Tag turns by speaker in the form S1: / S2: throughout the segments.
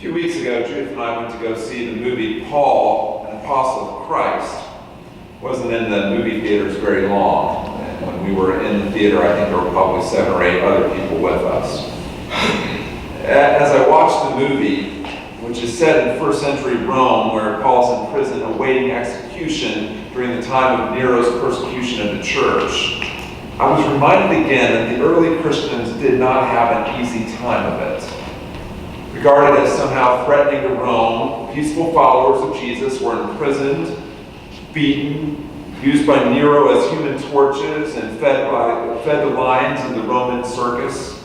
S1: A few weeks ago, Judith and I went to go see the movie Paul, an Apostle of Christ. Wasn't in the movie theaters very long. And when we were in the theater, I think there were probably 7 or 8 other people with us. As I watched the movie, which is set in first century Rome, where Paul's in prison awaiting execution during the time of Nero's persecution of the church, I was reminded again that the early Christians did not have an easy time of it. Regarded as somehow threatening to Rome, peaceful followers of Jesus were imprisoned, beaten, used by Nero as human torches, and fed to lions in the Roman circus.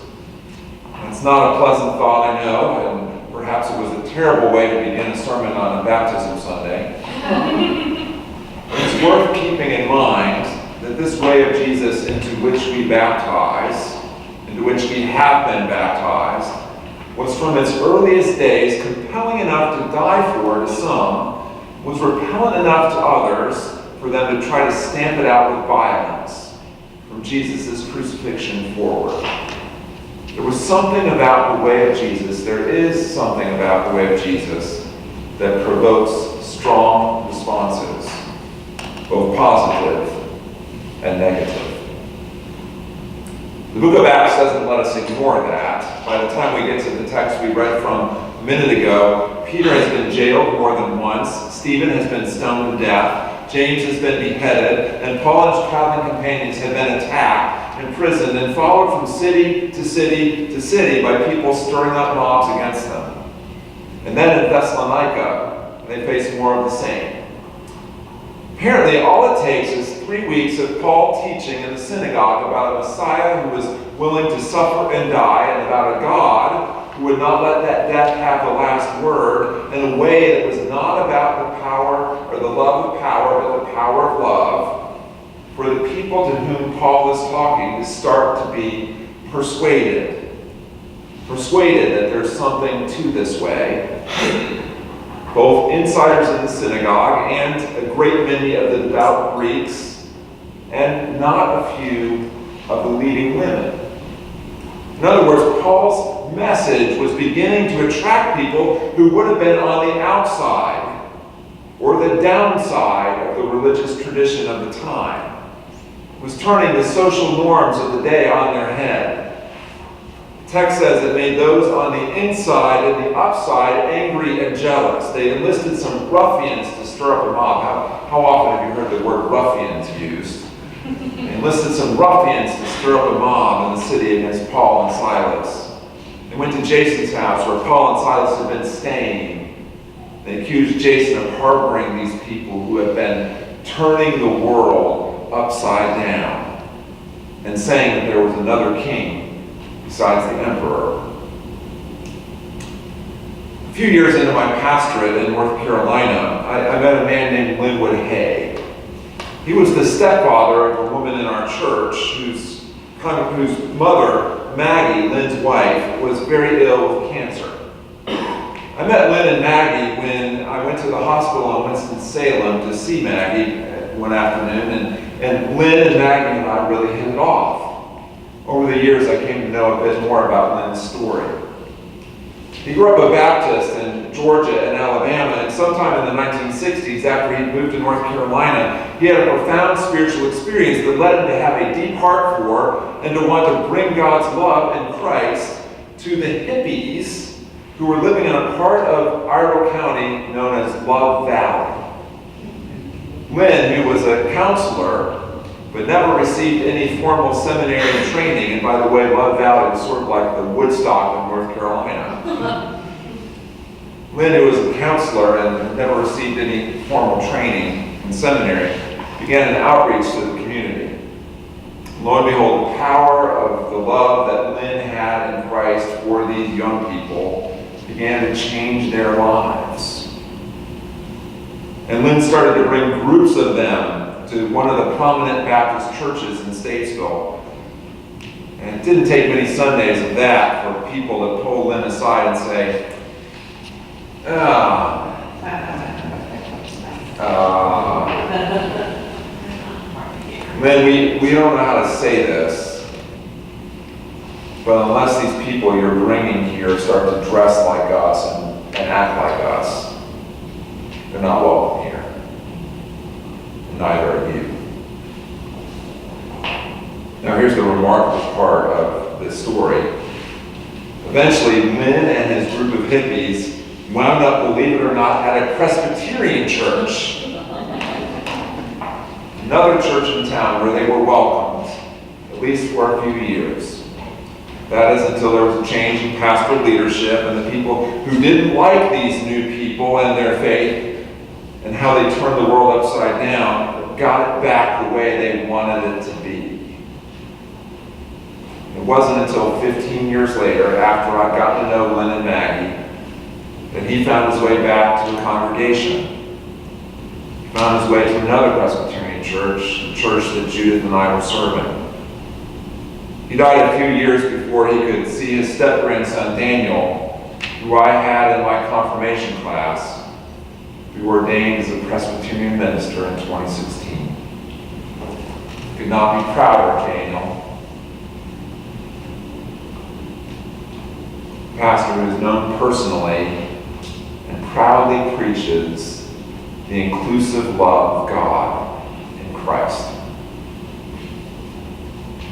S1: It's not a pleasant thought, I know, and perhaps it was a terrible way to begin a sermon on a baptism Sunday. It's worth keeping in mind that this way of Jesus into which we baptize, into which we have been baptized, was from its earliest days compelling enough to die for to some, was repellent enough to others for them to try to stamp it out with violence from Jesus' crucifixion forward. There was something about the way of Jesus, there is something about the way of Jesus that provokes strong responses, both positive and negative. The book of Acts doesn't let us ignore that. By the time we get to the text we read from a minute ago, Peter has been jailed more than once, Stephen has been stoned to death, James has been beheaded, and Paul and his traveling companions have been attacked, imprisoned, and followed from city to city to city by people stirring up mobs against them. And then in Thessalonica, they face more of the same. Apparently, all it takes is 3 weeks of Paul teaching in the synagogue about a Messiah who was willing to suffer and die, and about a God who would not let that death have the last word, in a way that was not about the power or the love of power, but the power of love, for the people to whom Paul is talking to start to be persuaded that there's something to this way. Both insiders in the synagogue and a great many of the devout Greeks, and not a few of the leading women. In other words, Paul's message was beginning to attract people who would have been on the outside or the downside of the religious tradition of the time. It was turning the social norms of the day on their head. The text says it made those on the inside and the upside angry and jealous. They enlisted some ruffians to stir up a mob. How often have you heard the word ruffians used? They enlisted some ruffians to stir up a mob in the city against Paul and Silas. They went to Jason's house where Paul and Silas had been staying. They accused Jason of harboring these people who had been turning the world upside down and saying that there was another king besides the emperor. A few years into my pastorate in North Carolina, I met a man named Linwood Hay. He was the stepfather of a woman in our church whose mother, Maggie, Lynn's wife, was very ill with cancer. I met Lynn and Maggie when I went to the hospital in Winston-Salem to see Maggie one afternoon, and Lynn and Maggie and I really hit it off. Over the years, I came to know a bit more about Lynn's story. He grew up a Baptist in Georgia and Alabama, and sometime in the 1960s, after he moved to North Carolina, he had a profound spiritual experience that led him to have a deep heart for and to want to bring God's love in Christ to the hippies who were living in a part of Iredell County known as Love Valley. Lynn, who was a counselor, but never received any formal seminary training, and by the way, Love Valley was sort of like the Woodstock of North Carolina. Lynn, who was a counselor and never received any formal training in seminary, began an outreach to the community. Lo and behold, the power of the love that Lynn had in Christ for these young people began to change their lives. And Lynn started to bring groups of them to one of the prominent Baptist churches in Statesville. And it didn't take many Sundays of that for people to pull Lynn aside and say, Lynn, we don't know how to say this, but unless these people you're bringing here start to dress like us and act like us, they're not welcome here. And neither are you. Now here's the remarkable part of this story. Eventually, Lynn and his group of hippies wound up, believe it or not, at a Presbyterian church. Another church in town where they were welcomed, at least for a few years. That is until there was a change in pastoral leadership, and the people who didn't like these new people and their faith and how they turned the world upside down got it back the way they wanted it to be. It wasn't until 15 years later, after I'd gotten to know Lynn and Maggie, that he found his way back to the congregation. He found his way to another Presbyterian church, the church that Judith and I were serving. He died a few years before he could see his step-grandson Daniel, who I had in my confirmation class, be ordained as a Presbyterian minister in 2016. Could not be prouder of Daniel. Pastor who is known personally and proudly preaches the inclusive love of God in Christ.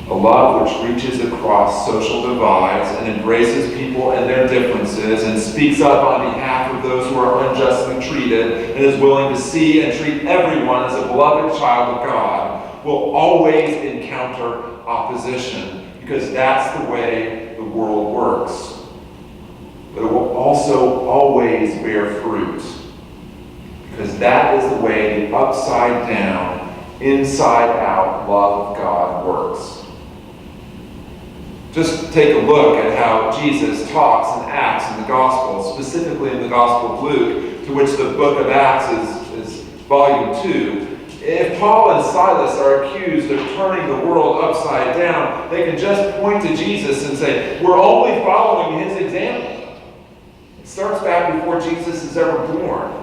S1: A love which reaches across social divides and embraces people and their differences and speaks up on behalf of those who are unjustly treated and is willing to see and treat everyone as a beloved child of God will always encounter opposition, because that's the way the world works. But it will also always bear fruit, because that is the way the upside down, inside out love of God works. Just take a look at how Jesus talks and acts in the Gospels, specifically in the Gospel of Luke, to which the book of Acts is volume 2. If Paul and Silas are accused of turning the world upside down, they can just point to Jesus and say, we're only following his example. It starts back before Jesus is ever born.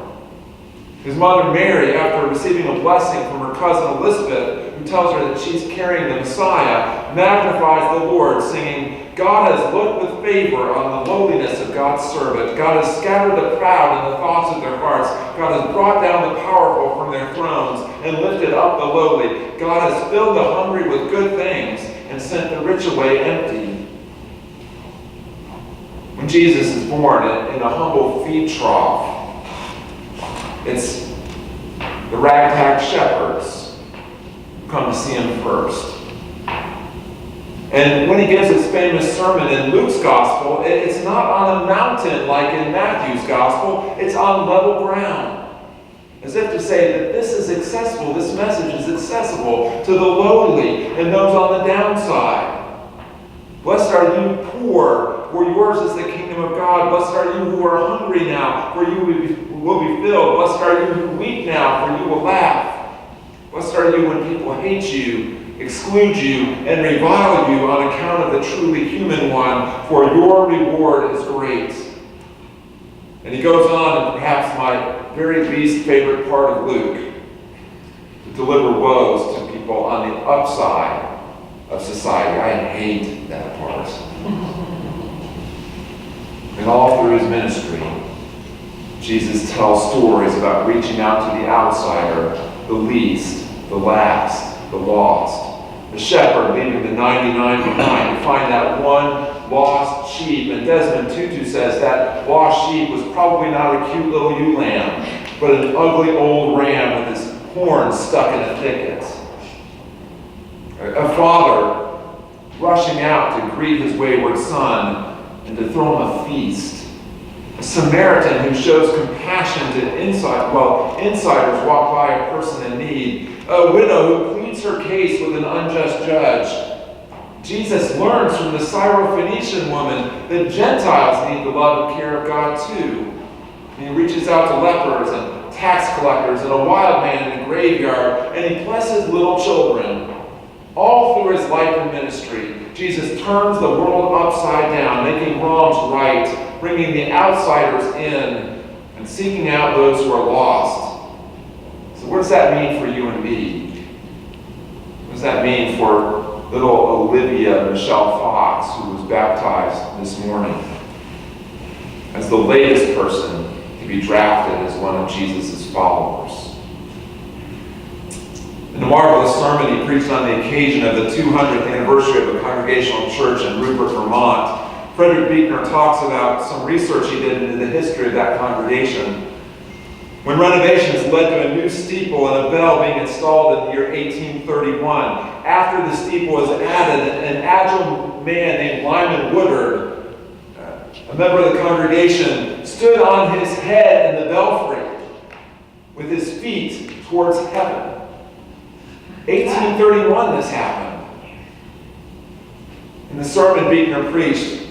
S1: His mother Mary, after receiving a blessing from her cousin Elizabeth, who tells her that she's carrying the Messiah, magnifies the Lord, singing, God has looked with favor on the lowliness of God's servant. God has scattered the proud in the thoughts of their hearts. God has brought down the powerful from their thrones and lifted up the lowly. God has filled the hungry with good things and sent the rich away empty. When Jesus is born in a humble feed trough, it's the ragtag shepherds who come to see him first. And when he gives his famous sermon in Luke's gospel, it's not on a mountain like in Matthew's gospel, it's on level ground. As if to say that this is accessible, this message is accessible to the lowly and those on the downside. Blessed are you poor, for yours is the kingdom of God. Blessed are you who are hungry now, for you will be filled. Blessed are you who weep now, for you will laugh. Blessed are you when people hate you, exclude you, and revile you on account of the truly human one, for your reward is great. And he goes on, and perhaps my very least favorite part of Luke, to deliver woes to people on the upside of society. I hate that part. And all through his ministry, Jesus tells stories about reaching out to the outsider, the least, the last, the lost. The shepherd leaving the 99 behind to find that one lost sheep. And Desmond Tutu says that lost sheep was probably not a cute little ewe lamb, but an ugly old ram with his horns stuck in a thicket. A father rushing out to greet his wayward son and to throw him a feast. A Samaritan who shows compassion to insiders walk by a person in need. A widow who pleads her case with an unjust judge. Jesus learns from the Syrophoenician woman that Gentiles need the love and care of God too. And he reaches out to lepers and tax collectors and a wild man in a graveyard, and he blesses little children. All through his life and ministry, Jesus turns the world upside down, making wrongs right, bringing the outsiders in, and seeking out those who are lost. So what does that mean for you and me? What does that mean for little Olivia Michelle Fox, who was baptized this morning? as the latest person to be drafted as one of Jesus' followers. In the marvelous sermon he preached on the occasion of the 200th anniversary of the Congregational Church in Rupert, Vermont, Frederick Buechner talks about some research he did into the history of that congregation. When renovations led to a new steeple and a bell being installed in the year 1831, after the steeple was added, an agile man named Lyman Woodard, a member of the congregation, stood on his head in the belfry with his feet towards heaven. 1831 this happened. In the sermon Buechner preached,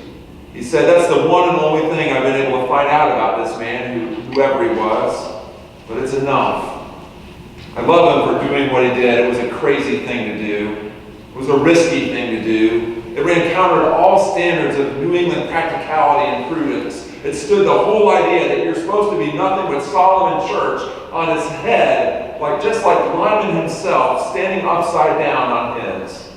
S1: he said, "That's the one and only thing I've been able to find out about this man, whoever he was. But it's enough. I love him for doing what he did. It was a crazy thing to do. It was a risky thing to do. It ran counter to all standards of New England practicality and prudence. It stood the whole idea that you're supposed to be nothing but Solomon Church on his head, just like Lyman himself, standing upside down on his.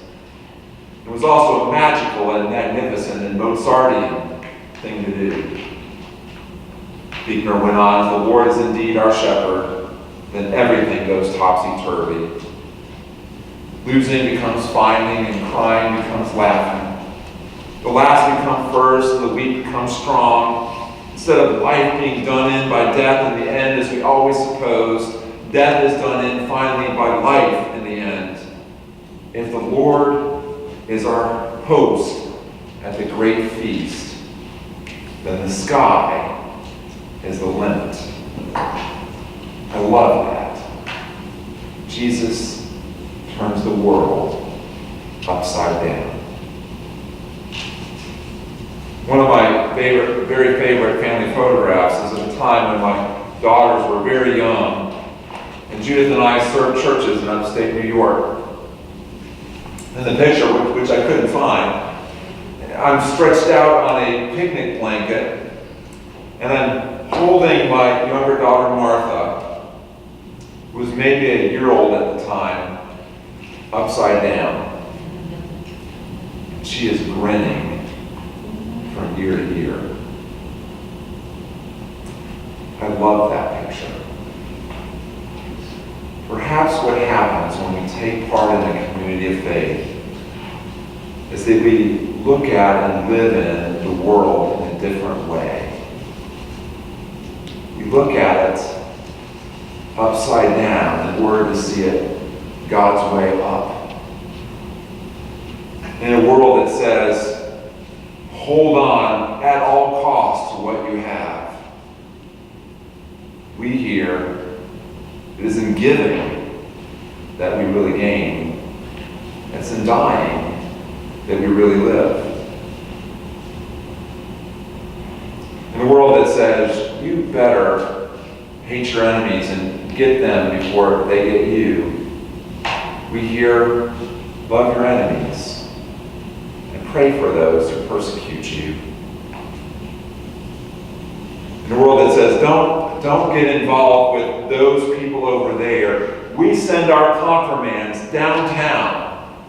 S1: It was also a magical and magnificent and Mozartian thing to do." Buechner went on, "If the Lord is indeed our shepherd, then everything goes topsy-turvy. Losing becomes finding, and crying becomes laughing. The last become first, and the weak become strong. Instead of life being done in by death in the end, as we always supposed, death is done in finally by life in the end. If the Lord is our host at the great feast, then the sky is the limit." I love that. Jesus turns the world upside down. One of my very favorite family photographs is at a time when my daughters were very young, and Judith and I served churches in upstate New York. In the picture, which I couldn't find, I'm stretched out on a picnic blanket, and I'm holding my younger daughter Martha, who was maybe a year old at the time, upside down. She is grinning from ear to ear. I love that picture. Perhaps what happens when we take part in a community of faith is that we look at and live in the world in a different way. We look at it upside down in order to see it God's way up. In a world that says, hold on at all costs to what you have, we hear it is in giving that we really gain. It's in dying that we really live. In a world that says, you better hate your enemies and get them before they get you, we hear, love your enemies and pray for those who persecute you. In a world that says, don't get involved with those people over there, we send our confirmands downtown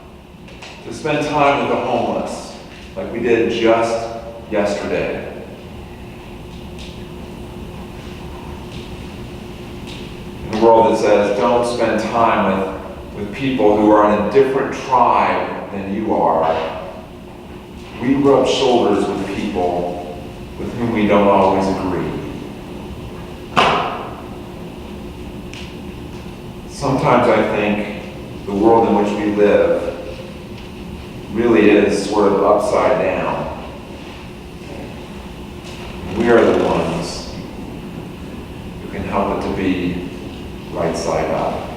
S1: to spend time with the homeless, like we did just yesterday. In a world that says, don't spend time with people who are in a different tribe than you are, we rub shoulders with people with whom we don't always agree. Sometimes I think the world in which we live really is sort of upside down. We are the ones who can help it to be right side up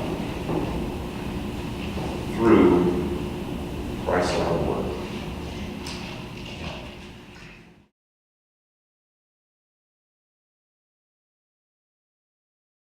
S1: through Christ our Lord.